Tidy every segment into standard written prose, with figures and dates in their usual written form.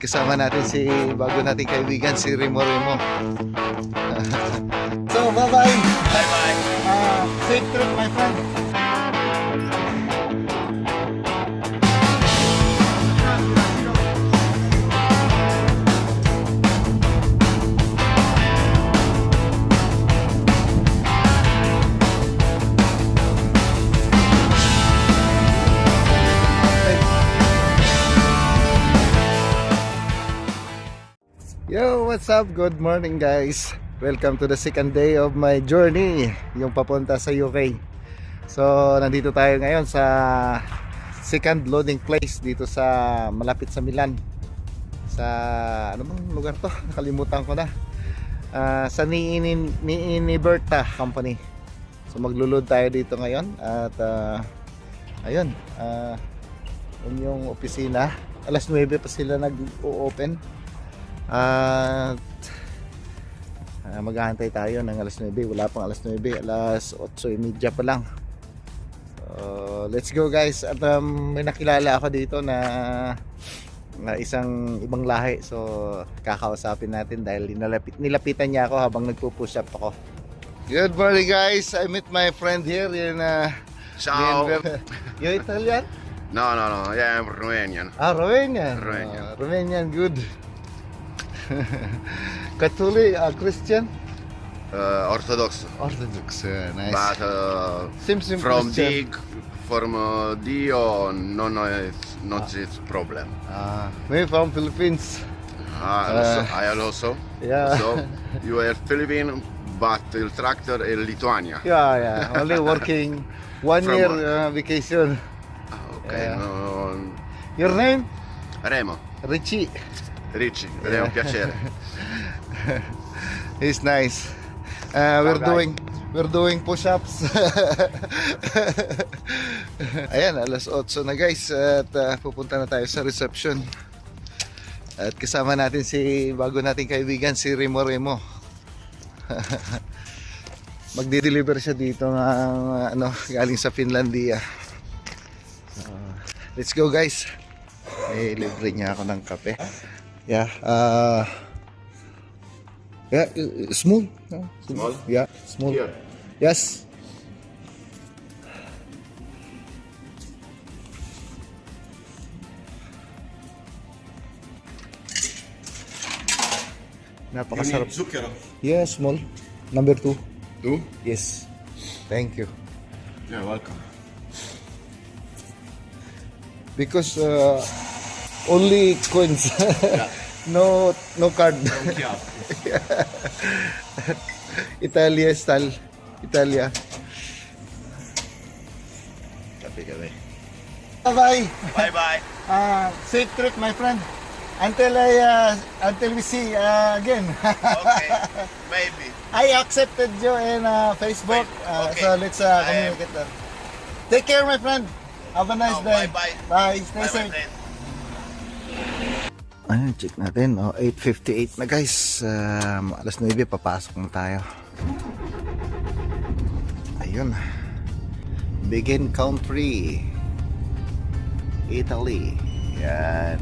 kasama natin si bago nating kaibigan si Remo Remo. So bye bye. Bye bye. Safe trip my friend. Yo, what's up? Good morning guys. Welcome to the second day of my journey, yung papunta sa UK. So, nandito tayo ngayon sa second loading place dito sa malapit sa Milan. Sa ano bang lugar to? Nakalimutan ko na. Sa Niiniberta Company. So, maglo-load tayo dito ngayon at ayun, yun yung opisina. Alas 9 pa sila nag-o-open. At maghahantay tayo ng alas 9. Wala pang alas 9, alas 8:30 pa lang. So let's go guys. At may nakilala ako dito na isang ibang lahi. So kakausapin natin dahil nilapitan niya ako habang nagpo-push up ako. Good morning guys. I met my friend here in Ciao. You Italian? No, yeah, I'm Romanian. Romanian. Romanian. Romanian, good. Catholic, Christian? Orthodox. Orthodox, nice. But Seems from Christian. from Dio, not this problem. Maybe from Philippines. I also. Yeah. So you are Philippine, but the tractor is Lithuania. Yeah. Only working 1 From year what? vacation. Okay. Yeah. No, Your name? Remo. Richie. Ricci, è un piacere. He's nice. We're doing push-ups. Ayan, alas 8 na guys at pupunta na tayo sa reception. At kasama natin si bago nating kaibigan si Remo Remo. Magde-deliver siya dito ng galing sa Finlandia. Let's go guys. Libre niya ako ng kape. Yeah, small. Small? Yeah, small. Here. Yes. Napakasarap. zucchero? Yeah, small. Number 2. Tu? Yes. Thank you. Yeah, welcome. Because only coins. Yeah. No card. Yeah. Italia style. Italia. Kape. Bye. Bye bye. Safe trip, my friend. Until we see again. Okay, maybe. I accepted you in Facebook. Okay. So let's communicate there. Take care, my friend. Have a nice day. Bye. Bye. Stay Bye, my safe. friend. Ayun, check natin. 8:58 na guys. Alas 9 papasok na tayo. Ayun. Begin country. Italy. Yan.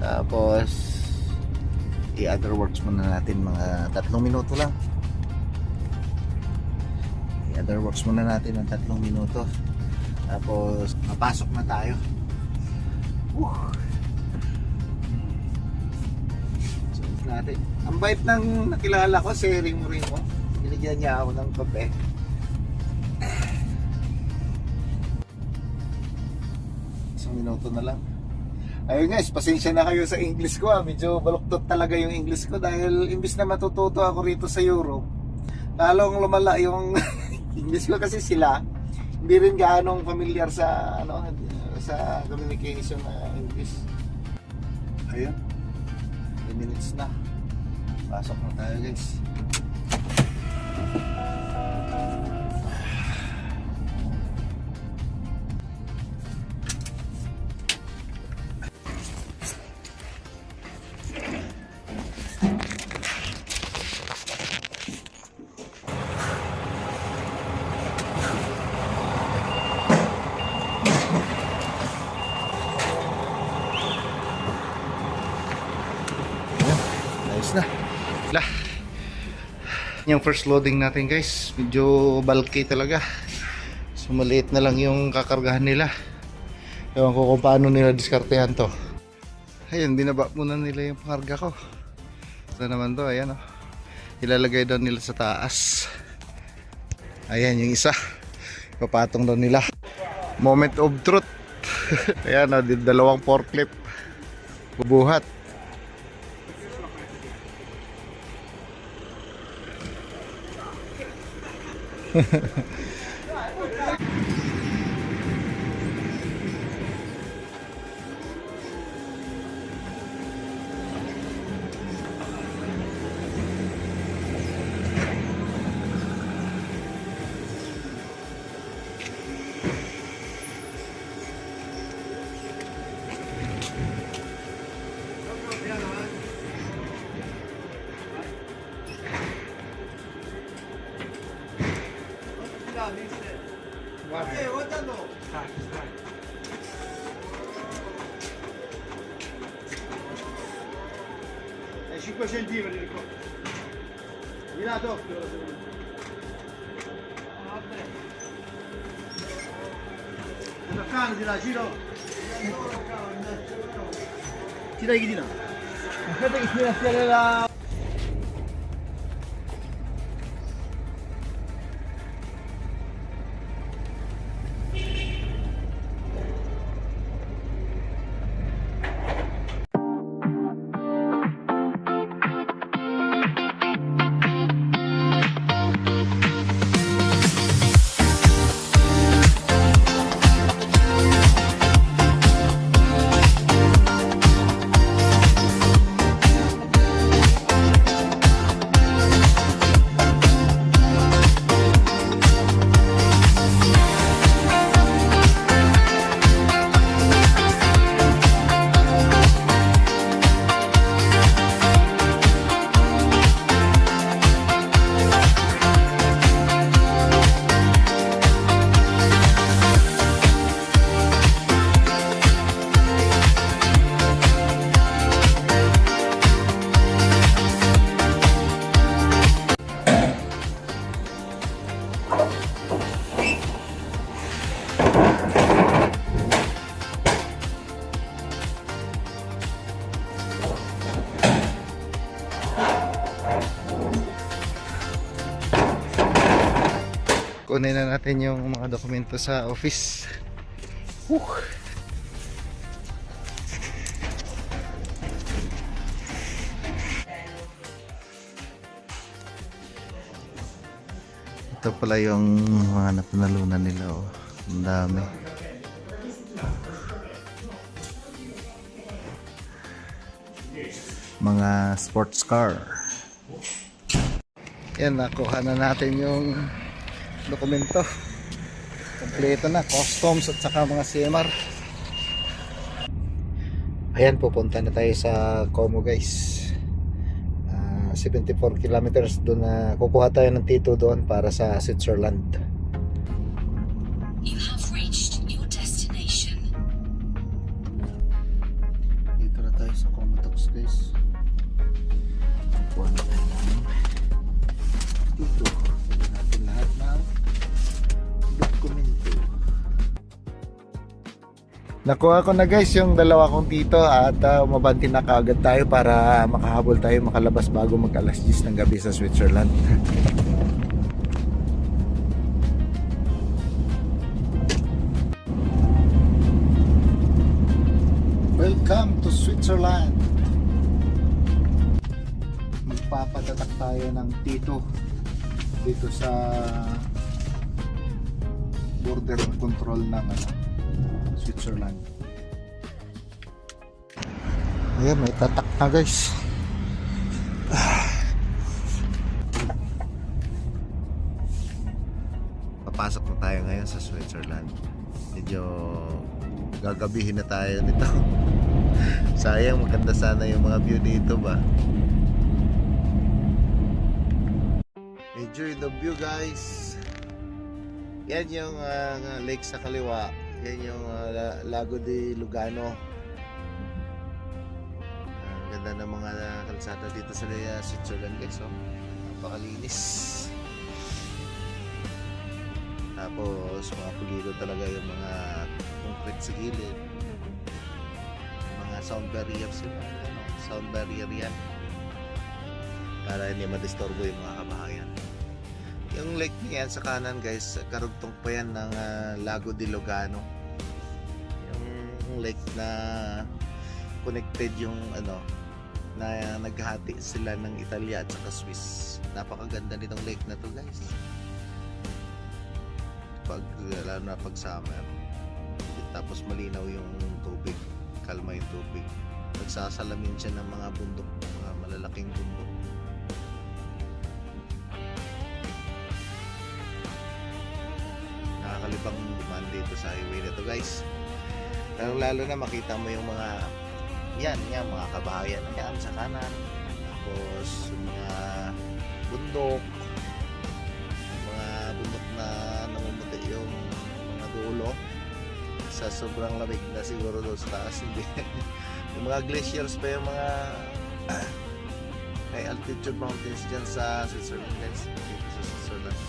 Tapos i-other works muna natin mga 3 minuto lang. I-other works muna natin ng 3 minuto. Tapos mapasok na tayo. Natin. Ang bait ng nakilala ko, si Remo Remo. Binigyan niya ako ng kape. Isang minuto na lang. Ayun guys, pasensya na kayo sa English ko. Medyo baluktot talaga yung English ko dahil imbis na matututo ako rito sa Europe, lalong lumala yung English ko kasi sila hindi rin gaanong familiar sa sa communication na English. Ayun. 10 minutes na. Pasok na tayo guys. Ayos na. Lah. Yung first loading natin guys, medyo bulky talaga. So maliit na lang yung kakargahan nila. Ewan ko kung paano nila diskartehan to. Ayun, binaba muna nila yung pangarga ko. Ito naman to, ayan oh. Ilalagay daw nila sa taas. Ayan yung isa. Papatong daw nila. Moment of truth. Ayan oh, dalawang forklift. Bubuhat. È 5 centimetri qua. Di là doppio. Di là, giro. Tira di là. Aspetta che si mette la... Kunin na natin yung mga dokumento sa office. Ito pala yung mga napanalunan nila oh. Ang dami. Mga sports car. Yan, nakuha na natin yung dokumento. Kompleto na, customs at saka mga CMR. Ayan, pupunta na tayo sa Como guys. 74 kilometers doon na kukuha tayo ng T2 doon para sa Switzerland. You have reached your destination. Dito na tayo sa Como Talks guys. Kukuha na tayo ng dito. Sabi natin lahat ng dokumento. Nakuha ko na guys yung dalawa kong tito at umabanti na kaagad tayo para makahabol tayo makalabas bago mag alas 10 ng gabi sa Switzerland. Welcome to Switzerland. Magpapatatak tayo ng tito dito sa border control ng Switzerland. Ayan, may tatak na guys. Papasok na tayo ngayon sa Switzerland. Medyo gagabihin na tayo nito. Sayang, maganda sana yung mga view dito ba. Enjoy the view guys. Yan yung lake sa kaliwa. Yan yung Lago de Lugano. Ganda ng mga kalsada dito sa Switzerland guys. So, napakalinis. Tapos mga pulido talaga yung mga concrete sa gilid. Mga sound barrier sila. Sound barrier yan. Para hindi madisturbo yung mga kabahayan. Yung lake niyan sa kanan guys, karugtong pa yan ng Lago di Lugano. Yung lake na connected yung na naghati sila ng Italia at saka Swiss. Napakaganda nitong lake na to guys. Lalo na pag summer. Tapos malinaw yung tubig, kalma yung tubig. Nagsasalamin siya ng mga bundok, mga malalaking bundok. Nakakalibang dumaan dito sa highway na to guys. Lalo na makita mo yung mga mga kabahayan na yan sa kanan. Tapos yung mga bundok na namumuti yung mga dulo sa sobrang lamig na siguro doon sa taas. Hindi yung mga glaciers pa yung mga high altitude mountains dyan sa Switzerland guys, dito sa Switzerland.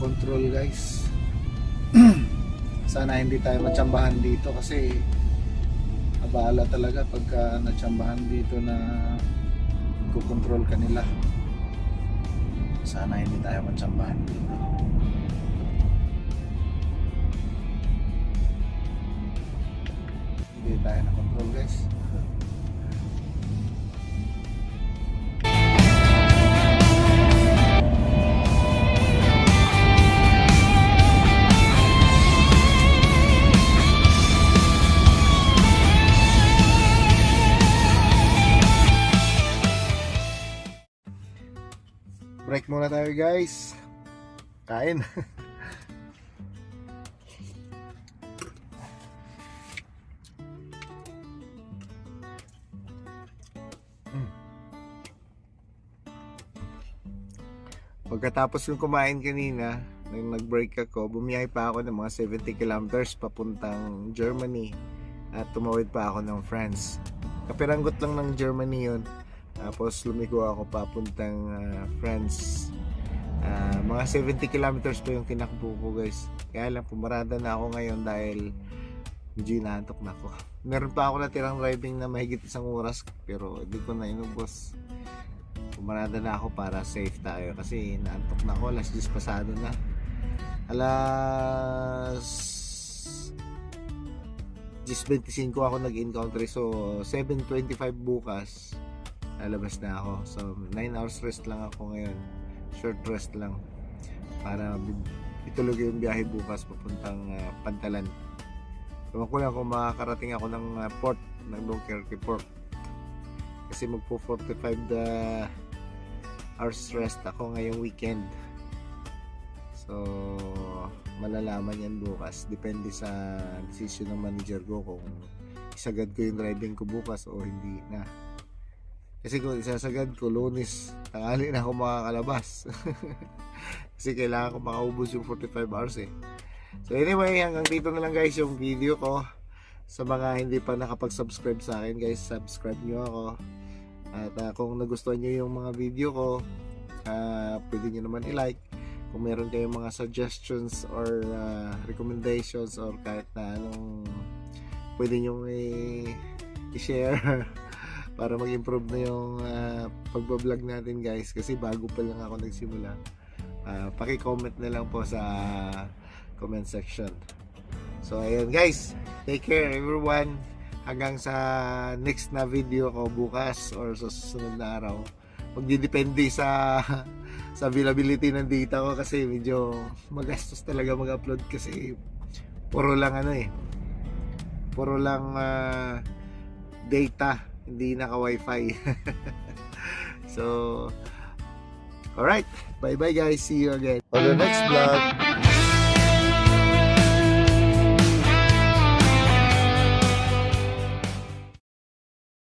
Control guys. Sana hindi tayo matsambahan dito kasi abala talaga pagka natsambahan dito na kukontrol ka nila. Sana hindi tayo matsambahan dito. Hindi tayo na control guys. Break muna tayo guys. Kain. Pagkatapos kong kumain kanina, nung nag-break ako, bumiyahe pa ako ng mga 70 kilometers papuntang Germany at tumawid pa ako ng France. Kapiranggot lang ng Germany yun. Tapos lumiko ako papuntang France. Mga 70 kilometers pa yung tinakbo ko guys. Kaya lang pumarada na ako ngayon dahil medyo inaantok na ako. Meron pa ako natirang driving na mahigit 1 oras pero hindi ko na inubos. Pumarada na ako para safe tayo kasi naantok na ako. Alas 10 pasado na. Alas 10:25 ako nag-encounter, so 7:25 bukas lalabas na ako. So 9 hours rest lang ako ngayon, short rest lang para ituloy yung biyahe bukas papuntang Pantalan. Ewan ko lang kung makakarating ako ng port ng Dunkerque port kasi magpo 45 hours rest ako ngayong weekend. So malalaman yan bukas, depende sa decision ng manager ko kung isagad ko yung driving ko bukas o hindi na. Kasi kung isasagad ko Lunes, tanghali na ako makakalabas. Kasi kailangan ko makaubos yung 45 hours eh. So anyway, hanggang dito na lang guys yung video ko. Sa mga hindi pa nakapag-subscribe sa akin guys, subscribe nyo ako. At kung nagustuhan nyo yung mga video ko, pwede nyo naman i-like. Kung meron kayong mga suggestions or recommendations or kahit na anong pwede nyo i-share para mag-improve na yung pagbablog natin guys, kasi bago pa lang ako nagsimula. paki-comment na lang po sa comment section. So ayun guys, take care everyone. Hanggang sa next na video ko bukas or sa susunod na araw. Magdidepende sa availability ng data ko kasi medyo magastos talaga mag-upload kasi puro lang puro lang data, hindi naka wifi. So alright, bye bye guys, see you again on the next vlog.